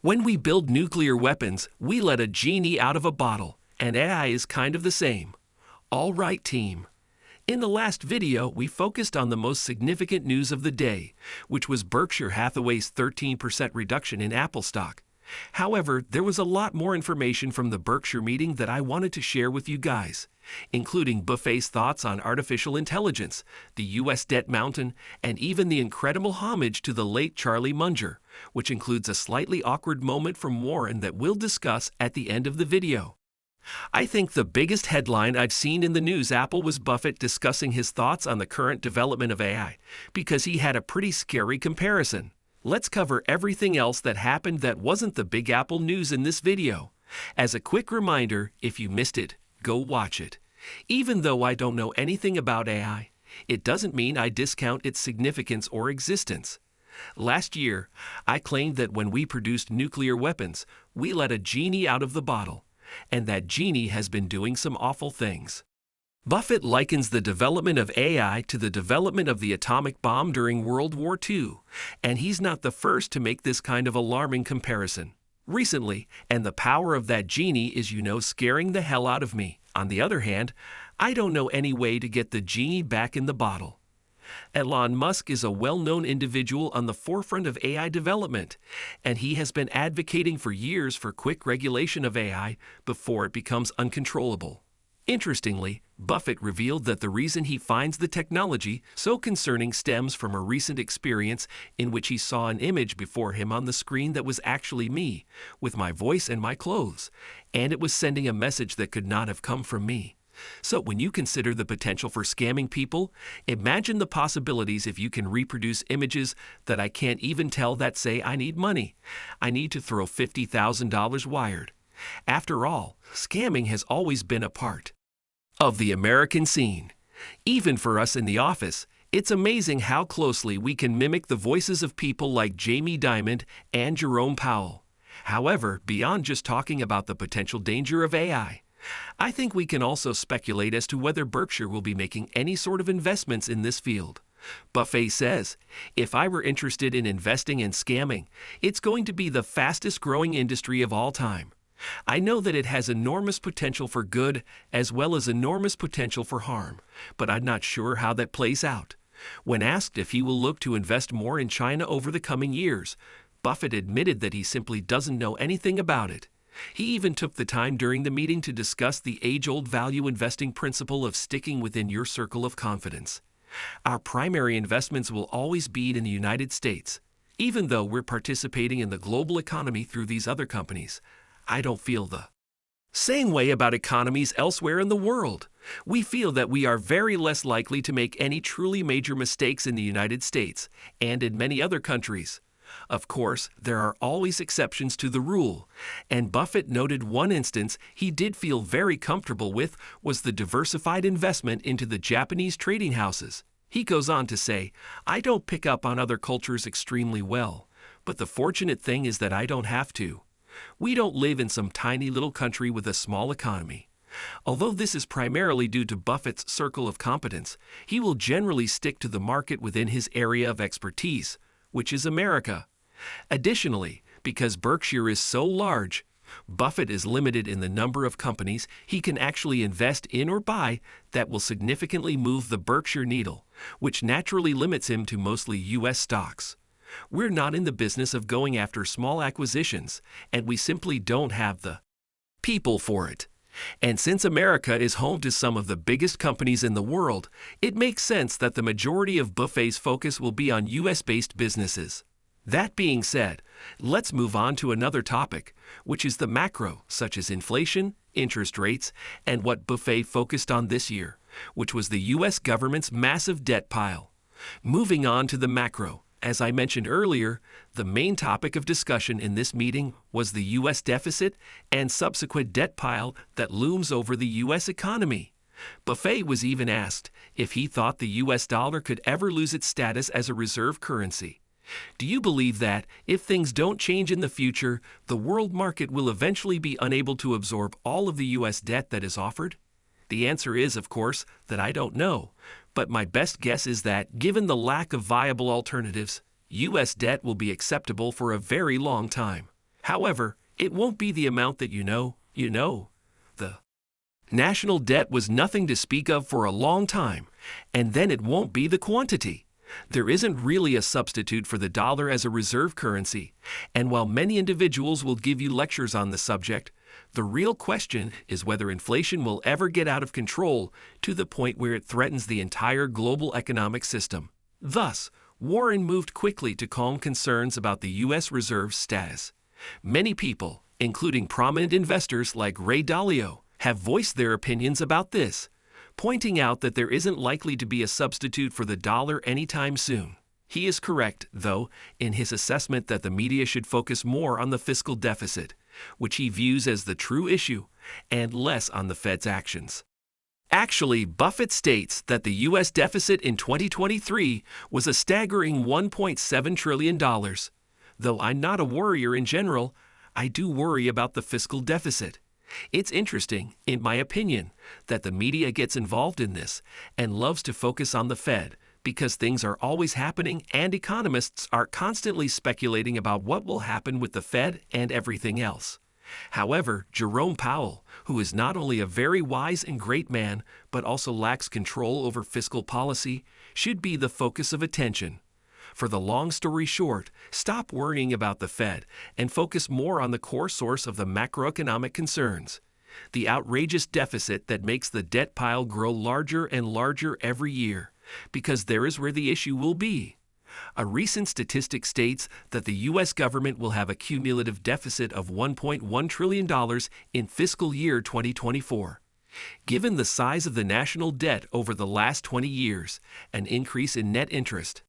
When we build nuclear weapons, we let a genie out of a bottle, and AI is kind of the same. All right, team. In the last video, we focused on the most significant news of the day, which was Berkshire Hathaway's 13% reduction in Apple stock. However, there was a lot more information from the Berkshire meeting that I wanted to share with you guys, including Buffett's thoughts on artificial intelligence, the U.S. debt mountain, and even the incredible homage to the late Charlie Munger, which includes a slightly awkward moment from Warren that we'll discuss at the end of the video. I think the biggest headline I've seen in the news Apple was Buffett discussing his thoughts on the current development of AI, because he had a pretty scary comparison. Let's cover everything else that happened that wasn't the Big Apple news in this video. As a quick reminder, if you missed it, go watch it. Even though I don't know anything about AI, it doesn't mean I discount its significance or existence. Last year, I claimed that when we produced nuclear weapons, we let a genie out of the bottle, and that genie has been doing some awful things. Buffett likens the development of AI to the development of the atomic bomb during World War II, and he's not the first to make this kind of alarming comparison. Recently, and the power of that genie is, scaring the hell out of me. On the other hand, I don't know any way to get the genie back in the bottle. Elon Musk is a well-known individual on the forefront of AI development, and he has been advocating for years for quick regulation of AI before it becomes uncontrollable. Interestingly, Buffett revealed that the reason he finds the technology so concerning stems from a recent experience in which he saw an image before him on the screen that was actually me, with my voice and my clothes, and it was sending a message that could not have come from me. So when you consider the potential for scamming people, imagine the possibilities if you can reproduce images that I can't even tell that say I need money. I need to throw $50,000 wired. After all, scamming has always been a part of the American scene. Even for us in the office, it's amazing how closely we can mimic the voices of people like Jamie Dimon and Jerome Powell. However, beyond just talking about the potential danger of AI, I think we can also speculate as to whether Berkshire will be making any sort of investments in this field. Buffett says, if I were interested in investing in scamming, it's going to be the fastest growing industry of all time. I know that it has enormous potential for good as well as enormous potential for harm, but I'm not sure how that plays out. When asked if he will look to invest more in China over the coming years, Buffett admitted that he simply doesn't know anything about it. He even took the time during the meeting to discuss the age-old value investing principle of sticking within your circle of confidence. Our primary investments will always be in the United States. Even though we're participating in the global economy through these other companies, I don't feel the same way about economies elsewhere in the world. We feel that we are very less likely to make any truly major mistakes in the United States and in many other countries. Of course, there are always exceptions to the rule, and Buffett noted one instance he did feel very comfortable with was the diversified investment into the Japanese trading houses. He goes on to say, I don't pick up on other cultures extremely well, but the fortunate thing is that I don't have to. We don't live in some tiny little country with a small economy. Although this is primarily due to Buffett's circle of competence, he will generally stick to the market within his area of expertise, which is America. Additionally, because Berkshire is so large, Buffett is limited in the number of companies he can actually invest in or buy that will significantly move the Berkshire needle, which naturally limits him to mostly U.S. stocks. We're not in the business of going after small acquisitions, and we simply don't have the people for it. And since America is home to some of the biggest companies in the world, it makes sense that the majority of Buffett's focus will be on U.S.-based businesses. That being said, let's move on to another topic, which is the macro, such as inflation, interest rates, and what Buffett focused on this year, which was the U.S. government's massive debt pile. Moving on to the macro, as I mentioned earlier, the main topic of discussion in this meeting was the U.S. deficit and subsequent debt pile that looms over the U.S. economy. Buffett was even asked if he thought the U.S. dollar could ever lose its status as a reserve currency. Do you believe that, if things don't change in the future, the world market will eventually be unable to absorb all of the U.S. debt that is offered? The answer is, of course, that I don't know, but my best guess is that, given the lack of viable alternatives, U.S. debt will be acceptable for a very long time. However, it won't be the amount that you know. The national debt was nothing to speak of for a long time, and then it won't be the quantity. There isn't really a substitute for the dollar as a reserve currency, and while many individuals will give you lectures on the subject, the real question is whether inflation will ever get out of control to the point where it threatens the entire global economic system. Thus, Warren moved quickly to calm concerns about the U.S. Reserve's status. Many people, including prominent investors like Ray Dalio, have voiced their opinions about this, pointing out that there isn't likely to be a substitute for the dollar anytime soon. He is correct, though, in his assessment that the media should focus more on the fiscal deficit, which he views as the true issue, and less on the Fed's actions. Actually, Buffett states that the U.S. deficit in 2023 was a staggering $1.7 trillion. Though I'm not a worrier in general, I do worry about the fiscal deficit. It's interesting, in my opinion, that the media gets involved in this and loves to focus on the Fed because things are always happening and economists are constantly speculating about what will happen with the Fed and everything else. However, Jerome Powell, who is not only a very wise and great man but also lacks control over fiscal policy, should be the focus of attention. For the long story short, stop worrying about the Fed and focus more on the core source of the macroeconomic concerns, the outrageous deficit that makes the debt pile grow larger and larger every year, because there is where the issue will be. A recent statistic states that the U.S. government will have a cumulative deficit of $1.1 trillion in fiscal year 2024. Given the size of the national debt over the last 20 years, an increase in net interest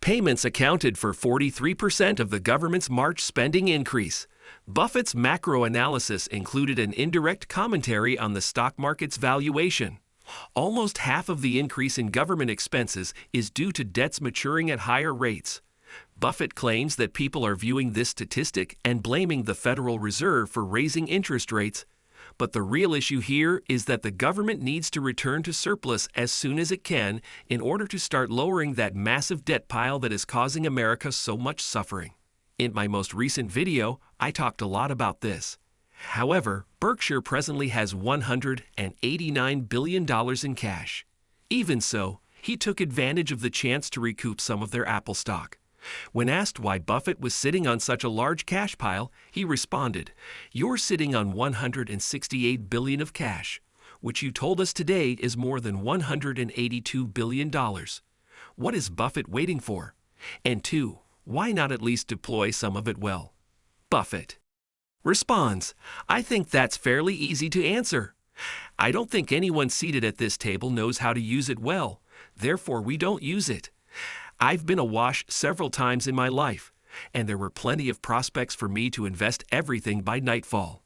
payments accounted for 43% of the government's March spending increase. Buffett's macro analysis included an indirect commentary on the stock market's valuation. Almost half of the increase in government expenses is due to debts maturing at higher rates. Buffett claims that people are viewing this statistic and blaming the Federal Reserve for raising interest rates. But the real issue here is that the government needs to return to surplus as soon as it can in order to start lowering that massive debt pile that is causing America so much suffering. In my most recent video, I talked a lot about this. However, Berkshire presently has $189 billion in cash. Even so, he took advantage of the chance to recoup some of their Apple stock. When asked why Buffett was sitting on such a large cash pile, he responded, "You're sitting on $168 billion of cash, which you told us today is more than $182 billion. What is Buffett waiting for? And two, why not at least deploy some of it well?" Buffett responds, "I think that's fairly easy to answer. I don't think anyone seated at this table knows how to use it well, therefore we don't use it. I've been awash several times in my life, and there were plenty of prospects for me to invest everything by nightfall.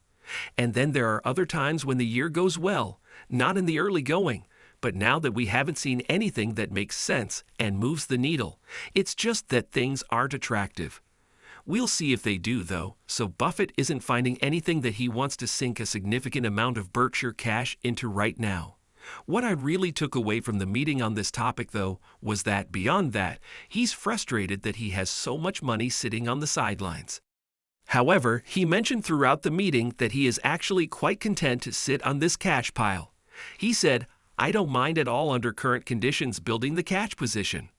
And then there are other times when the year goes well, not in the early going, but now that we haven't seen anything that makes sense and moves the needle, it's just that things aren't attractive. We'll see if they do, though, so Buffett isn't finding anything that he wants to sink a significant amount of Berkshire cash into right now. What I really took away from the meeting on this topic, though, was that, beyond that, he's frustrated that he has so much money sitting on the sidelines. However, he mentioned throughout the meeting that he is actually quite content to sit on this cash pile. He said, "I don't mind at all under current conditions building the cash position.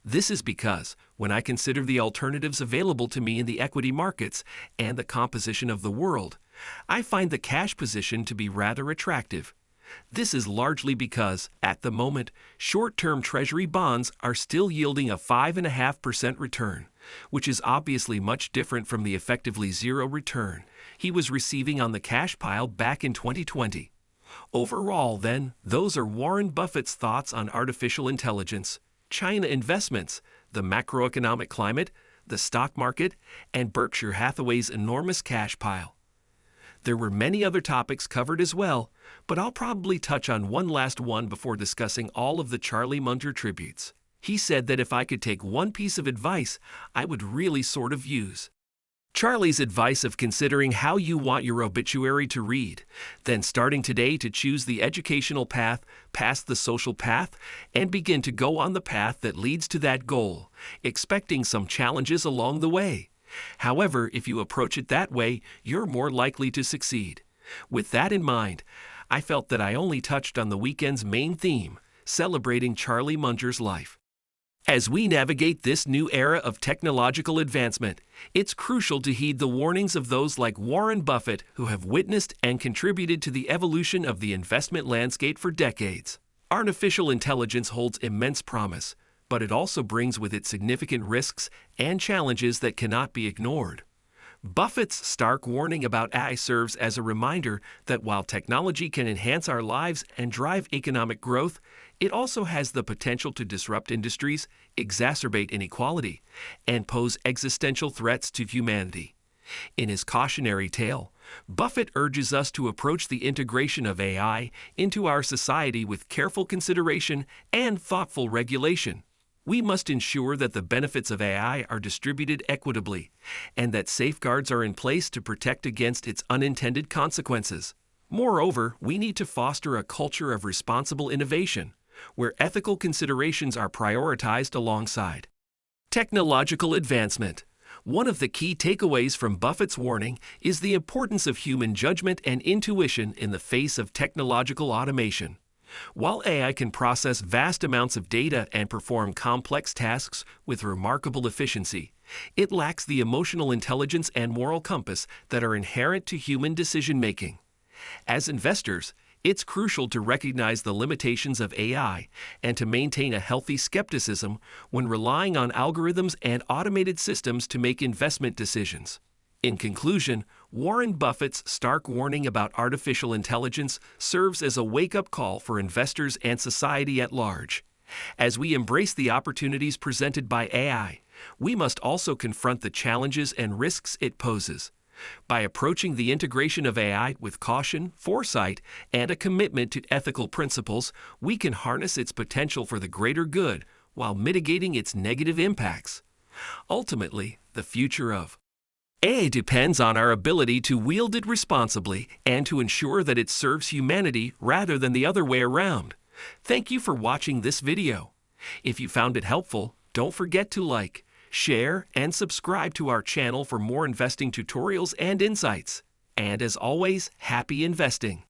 This is because, when I consider the alternatives available to me in the equity markets and the composition of the world, I find the cash position to be rather attractive. This is largely because, at the moment, short-term Treasury bonds are still yielding a 5.5% return, which is obviously much different from the effectively zero return he was receiving on the cash pile back in 2020. Overall, then, those are Warren Buffett's thoughts on artificial intelligence, China investments, the macroeconomic climate, the stock market, and Berkshire Hathaway's enormous cash pile. There were many other topics covered as well, but I'll probably touch on one last one before discussing all of the Charlie Munger tributes. He said that if I could take one piece of advice, I would really sort of use Charlie's advice of considering how you want your obituary to read, then starting today to choose the educational path past the social path and begin to go on the path that leads to that goal, expecting some challenges along the way. However, if you approach it that way, you're more likely to succeed. With that in mind, I felt that I only touched on the weekend's main theme, celebrating Charlie Munger's life. As we navigate this new era of technological advancement, it's crucial to heed the warnings of those like Warren Buffett who have witnessed and contributed to the evolution of the investment landscape for decades. Artificial intelligence holds immense promise, but it also brings with it significant risks and challenges that cannot be ignored. Buffett's stark warning about AI serves as a reminder that while technology can enhance our lives and drive economic growth, it also has the potential to disrupt industries, exacerbate inequality, and pose existential threats to humanity. In his cautionary tale, Buffett urges us to approach the integration of AI into our society with careful consideration and thoughtful regulation. We must ensure that the benefits of AI are distributed equitably and that safeguards are in place to protect against its unintended consequences. Moreover, we need to foster a culture of responsible innovation, where ethical considerations are prioritized alongside technological advancement. One of the key takeaways from Buffett's warning is the importance of human judgment and intuition in the face of technological automation. While AI can process vast amounts of data and perform complex tasks with remarkable efficiency, it lacks the emotional intelligence and moral compass that are inherent to human decision-making. As investors, it's crucial to recognize the limitations of AI and to maintain a healthy skepticism when relying on algorithms and automated systems to make investment decisions. In conclusion, Warren Buffett's stark warning about artificial intelligence serves as a wake-up call for investors and society at large. As we embrace the opportunities presented by AI, we must also confront the challenges and risks it poses. By approaching the integration of AI with caution, foresight, and a commitment to ethical principles, we can harness its potential for the greater good while mitigating its negative impacts. Ultimately, the future of AI depends on our ability to wield it responsibly and to ensure that it serves humanity rather than the other way around. Thank you for watching this video. If you found it helpful, don't forget to like, share, and subscribe to our channel for more investing tutorials and insights. And as always, happy investing!